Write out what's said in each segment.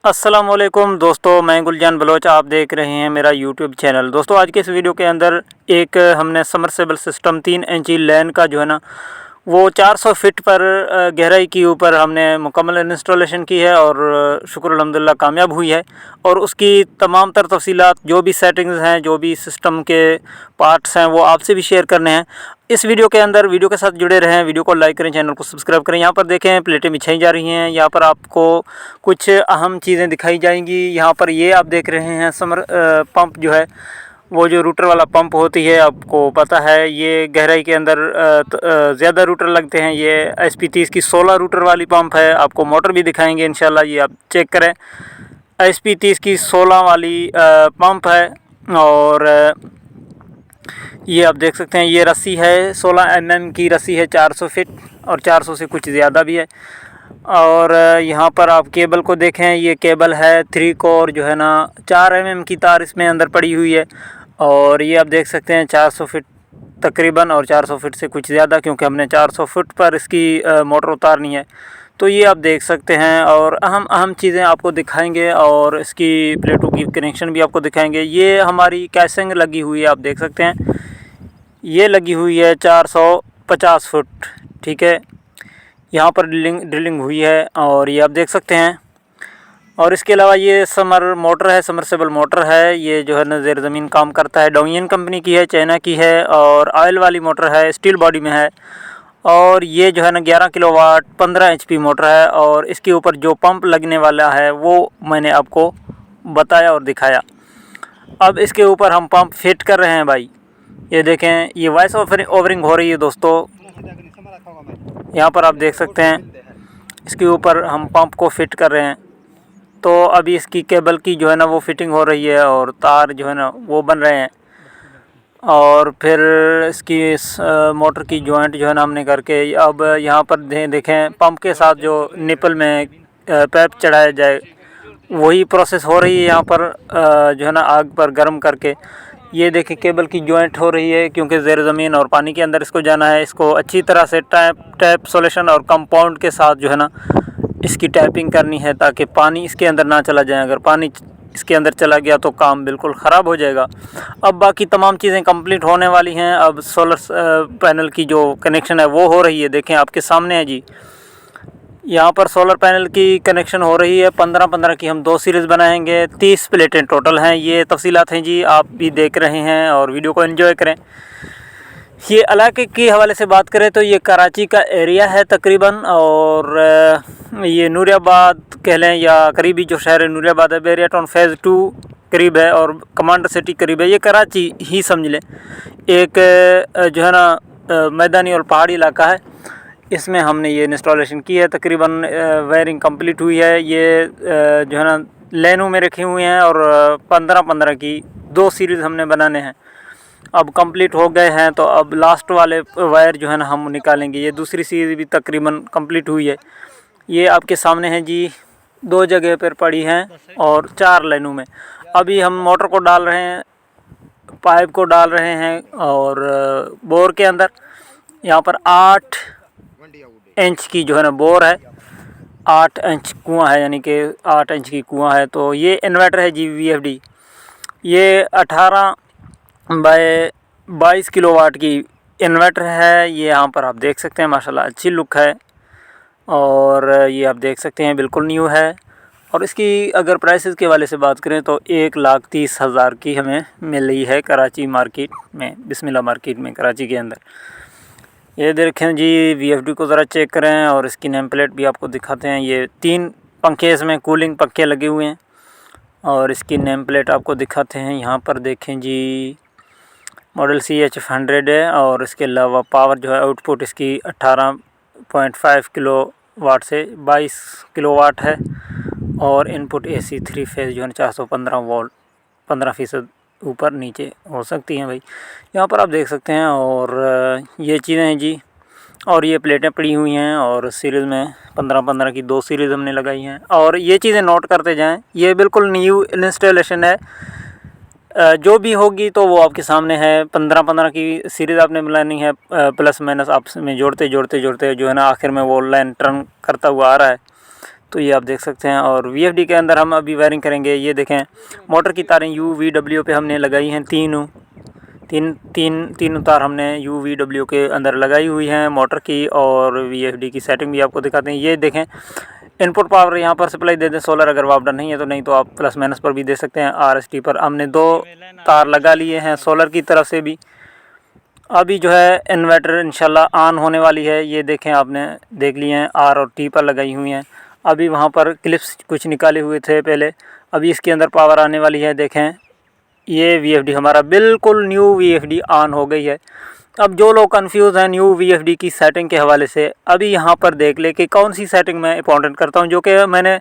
अस्सलामुअलैकुम दोस्तों, मैं गुलजान बलोच। आप देख रहे हैं मेरा यूट्यूब चैनल। दोस्तों, आज के इस वीडियो के अंदर एक हमने समरसेबल सिस्टम 3 इंची लैन का जो है ना वो 400 फीट पर गहराई के ऊपर हमने मुकम्मल इंस्टॉलेशन की है और शुक्र अल्हम्दुलिल्लाह कामयाब हुई है। और उसकी तमाम तर तफसीलात, जो भी सेटिंग्स हैं, जो भी सिस्टम के पार्ट्स हैं, वो आपसे भी शेयर करने हैं इस वीडियो के अंदर। वीडियो के साथ जुड़े रहें, वीडियो को लाइक करें, चैनल को सब्सक्राइब करें। यहाँ पर देखें प्लेटें बिछाई जा रही हैं। यहाँ पर आपको कुछ अहम चीज़ें दिखाई जाएंगी। यहाँ पर ये आप देख रहे हैं समर पंप जो है, वो जो रूटर वाला पंप होती है, आपको पता है ये गहराई के अंदर ज़्यादा रूटर लगते हैं। ये SP30 की 16 रूटर वाली पंप है। आपको मोटर भी दिखाएंगे इंशाल्लाह, ये आप चेक करें। SP30 की 16 वाली पंप है। और ये आप देख सकते हैं, ये रस्सी है 16 mm की रस्सी है, 400 फीट और 400 से कुछ ज़्यादा भी है। और यहाँ पर आप केबल को देखें, ये केबल है 3 कोर जो है ना, 4 mm की तार इसमें अंदर पड़ी हुई है। और ये आप देख सकते हैं 400 फीट तकरीबन, और 400 फीट से कुछ ज़्यादा, क्योंकि हमने 400 फुट पर इसकी मोटर उतारनी है। तो ये आप देख सकते हैं, और अहम चीज़ें आपको दिखाएंगे और इसकी प्लेटों की कनेक्शन भी आपको दिखाएंगे। ये हमारी कैसिंग लगी हुई है, आप देख सकते हैं, ये लगी हुई है 450 फुट। ठीक है, यहाँ पर ड्रिलिंग हुई है और ये आप देख सकते हैं। और इसके अलावा ये मोटर है, समरसेबल मोटर है। ये जो है ना ज़ेर ज़मीन काम करता है। डोंगियन कंपनी की है, चाइना की है, और ऑयल वाली मोटर है, स्टील बॉडी में है। और ये जो है ना 11 किलोवाट 15 HP मोटर है। और इसके ऊपर जो पंप लगने वाला है वो मैंने आपको बताया और दिखाया। अब इसके ऊपर हम पंप फिट कर रहे हैं भाई। ये देखें, ये वॉइस ओवरिंग हो रही है दोस्तों। यहाँ पर आप देख सकते हैं, इसके ऊपर हम पंप को फिट कर रहे हैं। तो अभी इसकी केबल की जो है ना वो फिटिंग हो रही है और तार जो है ना वो बन रहे हैं। और फिर इसकी मोटर की जॉइंट जो है ना हमने करके, अब यहाँ पर देखें पंप के साथ जो निपल में पाइप चढ़ाया जाए वही प्रोसेस हो रही है यहाँ पर, जो है ना आग पर गर्म करके। ये देखें केबल की जॉइंट हो रही है, क्योंकि ज़ेर ज़मीन और पानी के अंदर इसको जाना है। इसको अच्छी तरह से टैप सोल्यूशन और कंपाउंड के साथ जो है ना इसकी टैपिंग करनी है, ताकि पानी इसके अंदर ना चला जाए। अगर पानी इसके अंदर चला गया तो काम बिल्कुल ख़राब हो जाएगा। अब बाकी तमाम चीज़ें कंप्लीट होने वाली हैं। अब सोलर पैनल की जो कनेक्शन है वो हो रही है, देखें आपके सामने है जी। यहाँ पर सोलर पैनल की कनेक्शन हो रही है। 15-15 की हम 2 सीरीज़ बनाएंगे। 30 प्लेटें टोटल हैं। ये तफसीलात हैं जी, आप भी देख रहे हैं और वीडियो को एंजॉय करें। ये इलाके के हवाले से बात करें तो ये कराची का एरिया है तकरीबन, और ये नूरियाबाद कह लें या करीबी जो शहर है नूरियाबाद है, बेरिया टाउन फेज़ 2 करीब है और कमांडर सिटी करीब है। ये कराची ही समझ लें, एक जो है ना मैदानी और पहाड़ी इलाका है। इसमें हमने ये इंस्टॉलेशन की है। तकरीबन वायरिंग कंप्लीट हुई है। ये जो है ना लाइनों में रखे हुए हैं और 15-15 की 2 सीरीज़ हमने बनाने हैं। अब कंप्लीट हो गए हैं, तो अब लास्ट वाले वायर जो है ना हम निकालेंगे। ये दूसरी सीरीज़ भी तकरीबन कंप्लीट हुई है। ये आपके सामने है जी, 2 जगह पर पड़ी हैं और 4 लाइनों में। अभी हम मोटर को डाल रहे हैं, पाइप को डाल रहे हैं, और बोर के अंदर यहाँ पर 8 इंच की जो है ना बोर है, 8 इंच कुआं है, यानी कि 8 इंच की कुआं है। तो ये इन्वर्टर है जी VFD। ये 18 बाय 22 किलोवाट की इन्वर्टर है। ये यहाँ पर आप देख सकते हैं, माशाल्लाह अच्छी लुक है। और ये आप देख सकते हैं बिल्कुल न्यू है। और इसकी अगर प्राइसेस के वाले से बात करें तो 1,30,000 की हमें मिल रही है कराची मार्केट में, बिस्मिल्लाह मार्केट में कराची के अंदर। ये देखें जी, VFD को ज़रा चेक करें और इसकी नेम प्लेट भी आपको दिखाते हैं। ये 3 पंखे, इसमें कूलिंग पंखे लगे हुए हैं और इसकी नेम प्लेट आपको दिखाते हैं। यहाँ पर देखें जी, मॉडल CH100 है। और इसके अलावा पावर जो है आउटपुट इसकी 18.5 किलोवाट से 22 किलोवाट है। और इनपुट AC 3 फेज़ जो है 415 वोल्ट, 15% ऊपर नीचे हो सकती हैं भाई। यहाँ पर आप देख सकते हैं। और ये चीज़ें हैं जी, और ये प्लेटें पड़ी हुई हैं और सीरीज़ में 15-15 की 2 सीरीज़ हमने लगाई हैं। और ये चीज़ें नोट करते जाएं, ये बिल्कुल न्यू इंस्टॉलेशन है। जो भी होगी तो वो आपके सामने है। 15-15 की सीरीज़ आपने बनानी है, प्लस माइनस आपस में जोड़ते जो है ना आखिर में वो लाइन टर्न करता हुआ आ रहा है। तो ये आप देख सकते हैं। और VFD के अंदर हम अभी वायरिंग करेंगे। ये देखें मोटर की तारें UVW पे हमने लगाई हैं, तीन तार हमने UVW के अंदर लगाई हुई हैं मोटर की। और VFD की सेटिंग भी आपको दिखाते हैं। ये देखें इनपुट पावर यहाँ पर सप्लाई दे दें सोलर, अगर वापडा नहीं है तो, नहीं तो आप प्लस माइनस पर भी दे सकते हैं। RST पर हमने 2 तार लगा लिए हैं सोलर की तरफ से भी। अभी जो है इन्वर्टर इंशाल्लाह ऑन होने वाली है। ये देखें आपने देख लिए हैं, R और T पर लगाई हुई हैं। अभी वहाँ पर क्लिप्स कुछ निकाले हुए थे पहले, अभी इसके अंदर पावर आने वाली है। देखें ये VFD हमारा बिल्कुल न्यू VFD ऑन हो गई है। अब जो लोग कंफ्यूज हैं न्यू VFD की सेटिंग के हवाले से, अभी यहाँ पर देख ले कि कौन सी सेटिंग मैं इंपॉर्टेंट करता हूँ, जो कि मैंने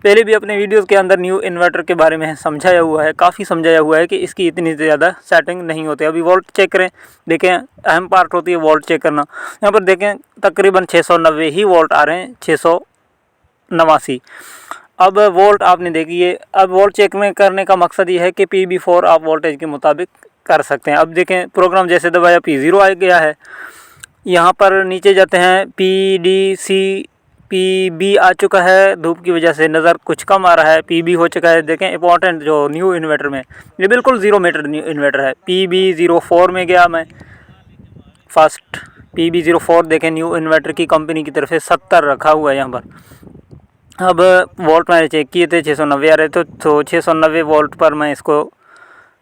पहले भी अपने वीडियोस के अंदर न्यू इन्वर्टर के बारे में समझाया हुआ है, काफ़ी समझाया हुआ है कि इसकी इतनी ज़्यादा सेटिंग नहीं होती। अभी वोल्ट चेक करें, देखें अहम पार्ट होती है वोल्ट चेक करना। यहाँ पर देखें तकरीबन 690 ही वोल्ट आ रहे हैं, 689। अब वोल्ट आपने देखिए, अब वोल्ट चेक में करने का मकसद ये है कि PB4 आप वोल्टेज के मुताबिक कर सकते हैं। अब देखें प्रोग्राम जैसे दबाया P0 आ गया है। यहाँ पर नीचे जाते हैं PDC PB आ चुका है, धूप की वजह से नज़र कुछ कम आ रहा है। PB हो चुका है। देखें इंपॉर्टेंट जो न्यू इन्वर्टर में, ये बिल्कुल 0 मीटर न्यू इन्वर्टर है। PB04 में गया मैं फर्स्ट, PB04 देखें न्यू इन्वर्टर की कंपनी की तरफ से 70 रखा हुआ है यहाँ पर। अब वोल्ट मैंने चेक किए थे 690 आ रहे थे, तो 690 वोल्ट पर मैं इसको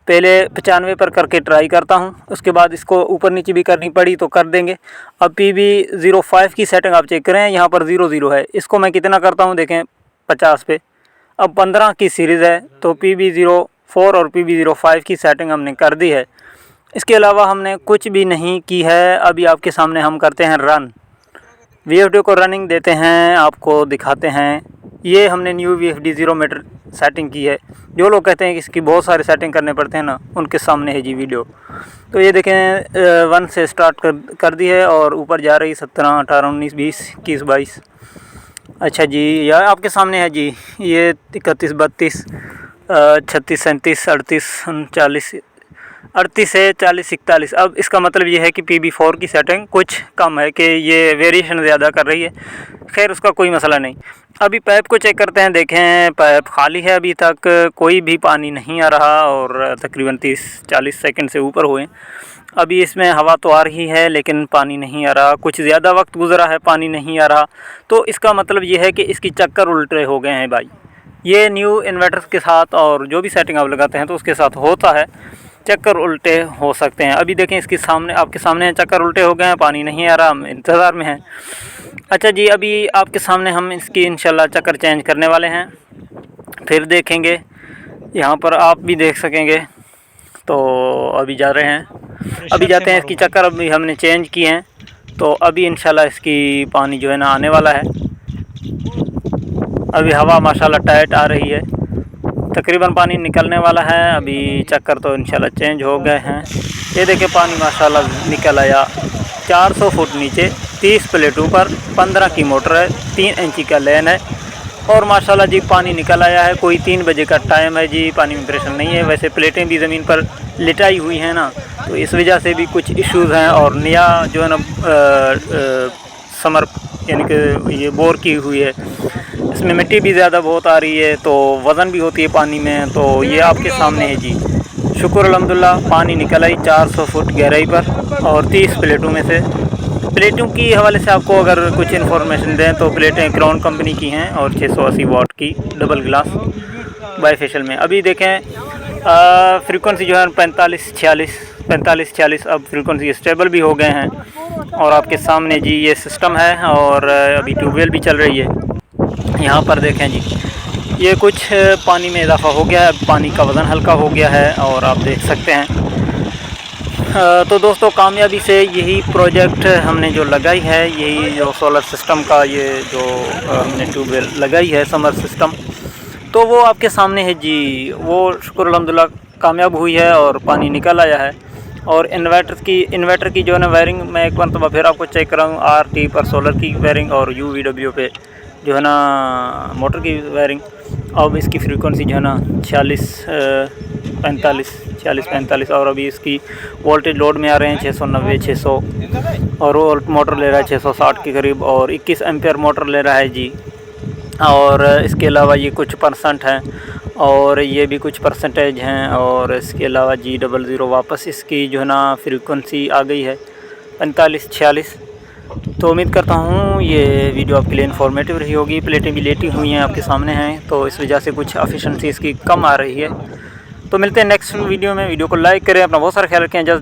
पहले 95 पर करके ट्राई करता हूं, उसके बाद इसको ऊपर नीचे भी करनी पड़ी तो कर देंगे। अब PB05 की सेटिंग आप चेक करें, यहाँ पर 00 है, इसको मैं कितना करता हूं देखें 50 पे। अब 15 की सीरीज़ है तो PB04 और PB05 की सेटिंग हमने कर दी है। इसके अलावा हमने कुछ भी नहीं की है। अभी आपके सामने हम करते हैं रन, VFD को रनिंग देते हैं, आपको दिखाते हैं। ये हमने न्यू VFD 0 मीटर सेटिंग की है। जो लोग कहते हैं कि इसकी बहुत सारे सेटिंग करने पड़ते हैं ना, उनके सामने है जी वीडियो। तो ये देखें 1 से स्टार्ट कर दी है और ऊपर जा रही 17, 18, 19, 20, 21, 22। अच्छा जी, यह आपके सामने है जी। ये 31, 32, 36, 37, 38, 39, 38 से 40, 41। अब इसका मतलब ये है कि PB4 की सेटिंग कुछ कम है, कि ये वेरिएशन ज़्यादा कर रही है। खैर उसका कोई मसला नहीं। अभी पाइप को चेक करते हैं। देखें पाइप खाली है, अभी तक कोई भी पानी नहीं आ रहा और तकरीबन 30-40 सेकंड से ऊपर हुए। अभी इसमें हवा तो आ रही है लेकिन पानी नहीं आ रहा, कुछ ज़्यादा वक्त गुजरा है पानी नहीं आ रहा। तो इसका मतलब ये है कि इसकी चक्कर उल्टे हो गए हैं भाई। ये न्यू इन्वर्टर के साथ और जो भी सेटिंग आप लगाते हैं तो उसके साथ होता है, चक्कर उल्टे हो सकते हैं। अभी देखें इसके सामने, आपके सामने चक्कर उल्टे हो गए हैं, पानी नहीं आ रहा, हम इंतज़ार में हैं। अच्छा जी, अभी आपके सामने हम इसकी इंशाल्लाह चक्कर चेंज करने वाले हैं, फिर देखेंगे। यहाँ पर आप भी देख सकेंगे। तो अभी जा रहे हैं, अभी जाते हैं इसकी चक्कर। अभी हमने चेंज किए हैं तो अभी इंशाल्लाह इसकी पानी जो है ना आने वाला है। अभी हवा माशाल्लाह टाइट आ रही है, तकरीबन पानी निकलने वाला है। अभी चक्कर तो इंशाल्लाह चेंज हो गए हैं। ये देखिए पानी माशाल्लाह निकल आया 400 फुट नीचे, 30 प्लेटों पर, 15 की मोटर है, 3 इंची का लेन है और माशाल्लाह जी पानी निकल आया है। कोई 3 बजे का टाइम है जी, पानी में प्रेशर नहीं है। वैसे प्लेटें भी ज़मीन पर लिटाई हुई हैं ना, तो इस वजह से भी कुछ इश्यूज़ हैं। और नया जो है ना समर यानी कि ये बोर की हुई है, इसमें मिट्टी भी ज़्यादा बहुत आ रही है, तो वज़न भी होती है पानी में। तो ये आपके सामने है जी। शुक्र अल्हम्दुलिल्लाह पानी निकल आई 400 फुट गहराई पर और 30 प्लेटों में से। प्लेटों की हवाले से आपको अगर कुछ इन्फॉर्मेशन दें तो प्लेटें क्राउन कंपनी की हैं और 680 वाट की डबल ग्लास बाईफेशियल में। अभी देखें फ्रीक्वेंसी जो है 45-46 अब फ्रीक्वेंसी स्टेबल भी हो गए हैं। और आपके सामने जी ये सिस्टम है और अभी ट्यूबवेल भी चल रही है। यहाँ पर देखें जी, ये कुछ पानी में इजाफा हो गया है, पानी का वज़न हल्का हो गया है और आप देख सकते हैं। तो दोस्तों कामयाबी से यही प्रोजेक्ट हमने जो लगाई है, यही जो सोलर सिस्टम का ये जो हमने ट्यूबवेल लगाई है समर सिस्टम, तो वो आपके सामने है जी। वो शुक्र अल्हम्दुलिल्लाह कामयाब हुई है और पानी निकल आया है। और इन्वर्टर की जो है ना वायरिंग मैं एक मरतबा फिर आपको चेक कराऊँ, RT पर सोलर की वायरिंग और UVW पे जो है ना मोटर की वायरिंग। अब इसकी फ्रीक्वेंसी जो है ना 46-45 और अभी इसकी वोल्टेज लोड में आ रहे हैं 690-600 और वो मोटर ले रहा है 660 के करीब और 21 एम्पेयर मोटर ले रहा है जी। और इसके अलावा ये कुछ परसेंट हैं और ये भी कुछ परसेंटेज हैं। और इसके अलावा G00 वापस इसकी जो है ना फ्रीक्वेंसी आ गई है 45-46। तो उम्मीद करता हूँ ये वीडियो आपके लिए इन्फॉर्मेटिव रही होगी। प्लेटें भी लेटी हुई हैं आपके सामने हैं, तो इस वजह से कुछ एफिशिएंसी इसकी कम आ रही है। तो मिलते हैं नेक्स्ट वीडियो में। वीडियो को लाइक करें, अपना बहुत सारा ख्याल रखें। जस्ट